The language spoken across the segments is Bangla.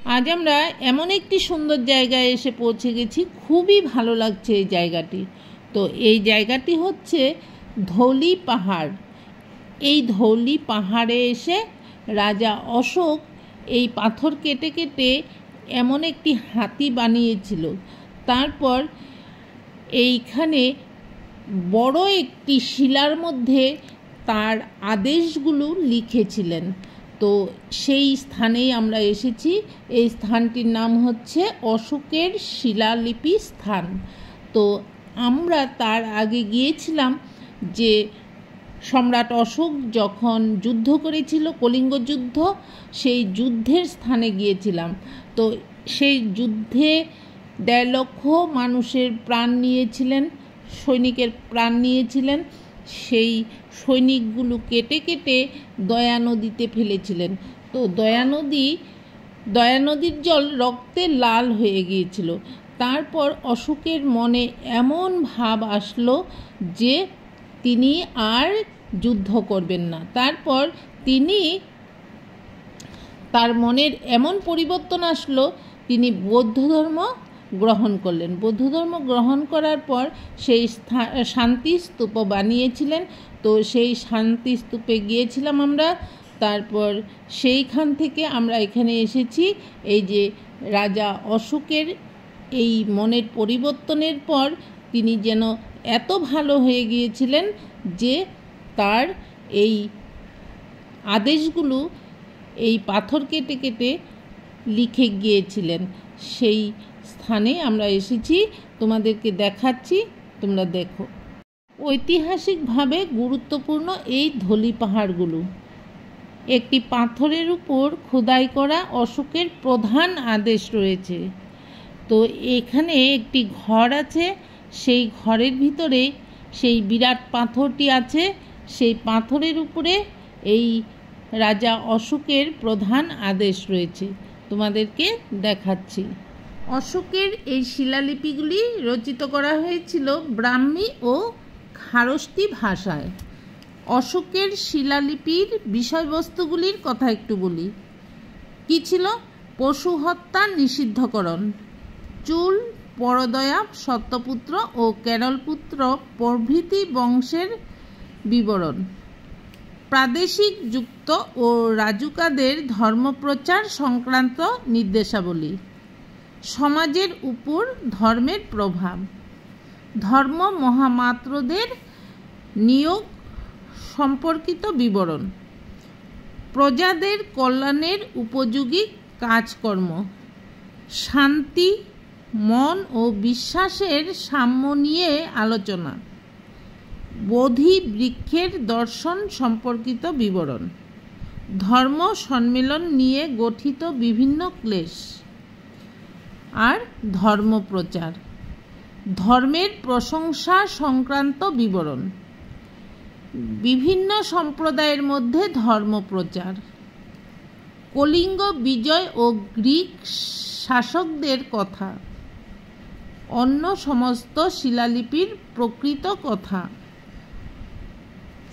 আজ আমরা এমন একটি সুন্দর জায়গায় এসে পৌঁছে গেছি, খুবই ভালো লাগছে এই জায়গাটি। তো এই জায়গাটি হচ্ছে ধৌলি পাহাড়। এই ধৌলি পাহাড়ে এসে রাজা অশোক এই পাথর কেটে কেটে এমন একটি হাতি বানিয়েছিল। তারপর এইখানে বড় একটি শিলার মধ্যে তার আদেশগুলো লিখেছিলেন। তো সেই স্থানেই আমরা এসেছি। এই স্থানটির নাম হচ্ছে অশোকের শিলালিপি স্থান। তো আমরা তার আগে গিয়েছিলাম যে সম্রাট অশোক যখন যুদ্ধ করেছিল, কলিঙ্গ যুদ্ধ, সেই যুদ্ধের স্থানে গিয়েছিলাম। তো সেই যুদ্ধে 1.5 লক্ষ মানুষের প্রাণ নিয়েছিলেন, সৈনিকের প্রাণ নিয়েছিলেন। সেই সৈনিকগুলো কেটে কেটে দয়া নদীতে ফেলেছিলেন। তো দয়া নদীর জল রক্তে লাল হয়ে গিয়েছিল। তারপর অশোকের মনে এমন ভাব আসলো যে তিনি আর যুদ্ধ করবেন না। তারপর তার মনের এমন পরিবর্তন আসলো, তিনি বৌদ্ধ ধর্ম গ্রহণ করলেন। বৌদ্ধ ধর্ম গ্রহণ করার পর সেই শান্তি স্তূপ বানিয়েছিলেন। তো সেই শান্তি স্তূপে গিয়েছিলাম আমরা। তারপর সেইখান থেকে আমরা এখানে এসেছি। এই যে রাজা অশোকের এই মনের পরিবর্তনের পর তিনি যেন এত ভালো হয়ে গিয়েছিলেন যে তার এই আদেশগুলো এই পাথর কেটে কেটে লিখে গিয়েছিলেন। সেই স্থানে আমরা এসেছি, তোমাদেরকে দেখাচ্ছি, তোমরা দেখো। ঐতিহাসিকভাবে গুরুত্বপূর্ণ এই ধৌলি পাহাড়গুলো একটি পাথরের উপর খোদাই করা অশোকের প্রধান আদেশ রয়েছে। তো এখানে একটি ঘর আছে, সেই ঘরের ভিতরে সেই বিরাট পাথরটি আছে। সেই পাথরের উপরে এই রাজা অশোকের প্রধান আদেশ রয়েছে, তোমাদেরকে দেখাচ্ছি। অশোকের এই শিলালিপিগুলি রচিত করা হয়েছিল ব্রাহ্মী ও খারষ্টি ভাষায়। অশোকের শিলালিপির বিষয়বস্তুগুলির কথা একটু বলি। কি ছিল? পশু হত্যা নিষিদ্ধকরণ, চুল, পরদয়া, সত্যপুত্র ও কেরলপুত্র প্রভৃতি বংশের বিবরণ, প্রাদেশিক যুক্ত ও রাজুকাদের ধর্মপ্রচার সংক্রান্ত নির্দেশাবলী, সমাজের উপর ধর্মের প্রভাব, ধর্ম মহামাত্রদের নিয়োগ সম্পর্কিত বিবরণ, প্রজাদের কল্যাণের উপযোগী কাজকর্ম, শান্তি, মন ও বিশ্বাসের সাম্য নিয়ে আলোচনা, বোধি বৃক্ষের দর্শন সম্পর্কিত বিবরণ, ধর্ম সম্মেলন নিয়ে গঠিত বিভিন্ন ক্লেশ আর ধর্মপ্রচার, ধর্মের প্রশংসা সংক্রান্ত বিবরণ, বিভিন্ন সম্প্রদায়ের মধ্যে ধর্মপ্রচার, কলিঙ্গ বিজয় ও গ্রিক শাসকদের কথা, অন্য সমস্ত শিলালিপির প্রকৃত কথা।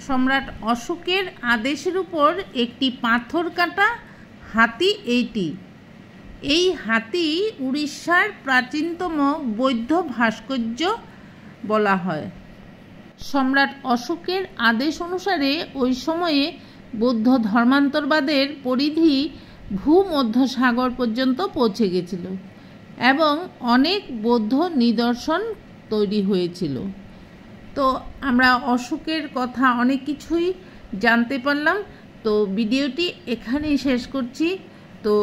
সম্রাট অশোকের আদেশের উপর একটি পাথর কাটা হাতি এইটি। এই হাতি উড়িষ্যার প্রাচীনতম বৌদ্ধ ভাস্কর্য বলা হয়। সম্রাট অশোকের আদেশ অনুসারে ওই সময়ে বৌদ্ধ ধর্মান্তরবাদের পরিধি ভূমধ্যসাগর পর্যন্ত পৌঁছে গেছিল এবং অনেক বৌদ্ধ নিদর্শন তৈরি হয়েছিল। তো আমরা অশোকের কথা অনেক কিছুই জানতে পারলাম। তো ভিডিওটি এখানেই শেষ করছি। তো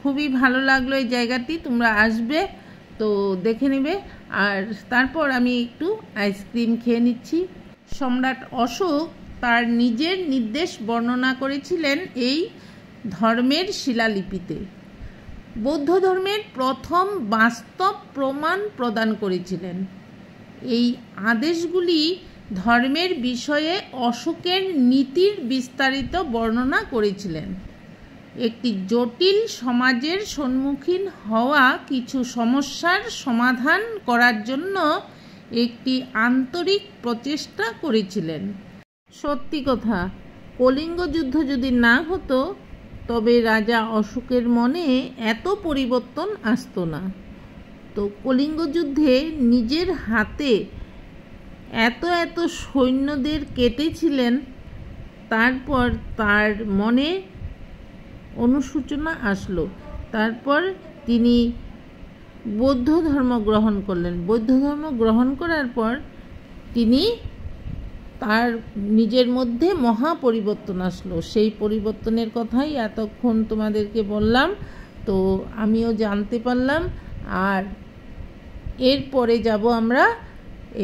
খুবই ভালো লাগলো এই জায়গাটি, তোমরা আসবে তো দেখে নেবে। আর তারপর আমি একটু আইসক্রিম খেয়ে নিচ্ছি। সম্রাট অশোক তার নিজের নির্দেশ বর্ণনা করেছিলেন এই ধর্মের শিলালিপিতে। বৌদ্ধ ধর্মের প্রথম বাস্তব প্রমাণ প্রদান করেছিলেন। এই আদেশগুলি ধর্মের বিষয়ে অশোকের নীতির বিস্তারিত বর্ণনা করেছিলেন। একটি জটিল সমাজের সম্মুখীন হওয়া কিছু সমস্যার সমাধান করার জন্য একটি আন্তরিক প্রচেষ্টা করেছিলেন। সত্যি কথা, কলিঙ্গ যুদ্ধ যদি না হতো তবে রাজা অশোকের মনে এত পরিবর্তন আসতো না। তো কলিঙ্গ যুদ্ধে নিজের হাতে এত এত সৈন্যদের কেটেছিলেন, তারপর তার মনে অনুশোচনা আসলো। তারপর তিনি বৌদ্ধ ধর্ম গ্রহণ করলেন। বৌদ্ধ ধর্ম গ্রহণ করার পর তিনি তার নিজের মধ্যে মহা পরিবর্তন আসলো। সেই পরিবর্তনের কথাই এতক্ষণ তোমাদেরকে বললাম, তো আমিও জানতে পারলাম। আর এরপরে যাব আমরা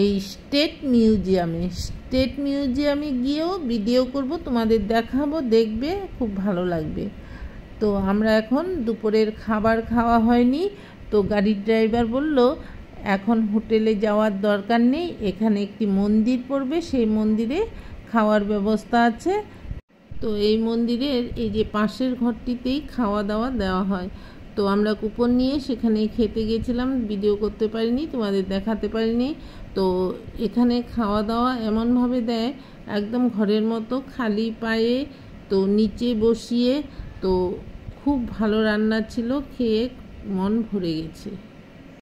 এই স্টেট মিউজিয়ামে। স্টেট মিউজিয়ামে গিয়েও ভিডিও করব, তোমাদের দেখাবো, দেখবে, খুব ভালো লাগবে। তো আমরা এখন দুপুরের খাবার খাওয়া হয়নি, তো গাড়ির ড্রাইভার বলল এখন হোটেলে যাওয়ার দরকার নেই, এখানে একটি মন্দির পড়বে, সেই মন্দিরে খাওয়ার ব্যবস্থা আছে। তো এই মন্দিরের এই যে পাশের ঘরটিতেই খাওয়া দাওয়া দেওয়া হয়। তো আমরা কুপন নিয়ে সেখানে খেতে গেছিলাম, ভিডিও করতে পারিনি, তোমাদের দেখাতে পারিনি। তো এখানে খাওয়া দাওয়া এমনভাবে দেয় একদম ঘরের মতো, খালি পায়ে, তো নিচে বসিয়ে। তো খুব ভালো রান্না ছিল, খেয়ে মন ভরে গেছে।